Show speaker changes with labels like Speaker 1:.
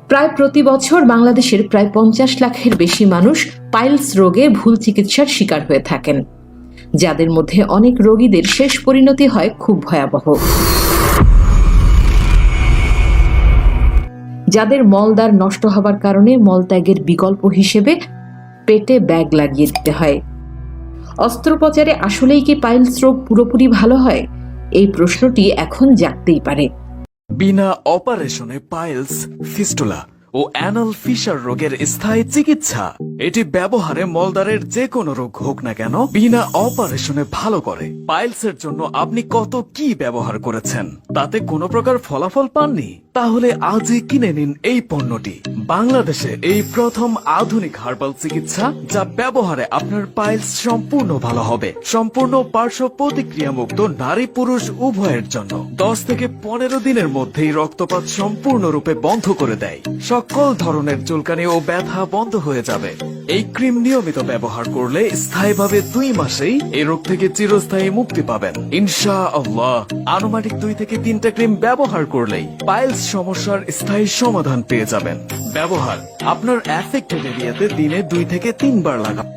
Speaker 1: প্রায় প্রতি বছর বাংলাদেশের প্রায় 50 লাখের বেশি মানুষ পাইলস রোগে ভুল চিকিৎসার শিকার হয়ে থাকেন, যাদের মধ্যে অনেক রোগীদের শেষ পরিণতি হয় খুব ভয়াবহ। যাদের মলদ্বার নষ্ট হবার কারণে মলত্যাগের বিকল্প হিসেবে পেটে ব্যাগ লাগিয়ে দিতে হয়। অস্ত্রোপচারে আসলেই কি পাইলস রোগ পুরোপুরি ভালো হয়? এই প্রশ্নটি এখন জাগতেই পারে।
Speaker 2: বিনা অপারেশনে পাইলস, ফিস্টুলা ও অ্যানাল ফিশার রোগের স্থায়ী চিকিৎসা। এটি ব্যবহারে মলদ্বারের যে কোনো রোগ হোক না কেন বিনা অপারেশনে ভালো করে। পাইলসের জন্য আপনি কত কি ব্যবহার করেছেন, তাতে কোনো প্রকার ফলাফল পাননি? তাহলে আজই কিনে নিন এই পণ্যটি। বাংলাদেশে এই প্রথম আধুনিক হার্বাল চিকিৎসা, যা ব্যবহারে আপনার পাইলস সম্পূর্ণ ভালো হবে। সম্পূর্ণ পার্শ্ব প্রতিক্রিয়া মুক্ত, নারী পুরুষ উভয়ের জন্য। 10 থেকে 15 দিনের মধ্যেই রক্তপাত সম্পূর্ণরূপে বন্ধ করে দেয়। সকল ধরনের চুলকানি ও ব্যথা বন্ধ হয়ে যাবে। এই ক্রিম নিয়মিত ব্যবহার করলে স্থায়ীভাবে 2 মাসেই এই রোগ থেকে চিরস্থায়ী মুক্তি পাবেন ইনশাআল্লাহ। আনুমানিক 2 থেকে 3টা ক্রিম ব্যবহার করলেই পাইলস সমস্যার স্থায়ী সমাধান পেয়ে যাবেন। ব্যবহার: আপনার অ্যাফেক্টেড এরিয়াতে দিনে 2 থেকে 3 বার লাগান।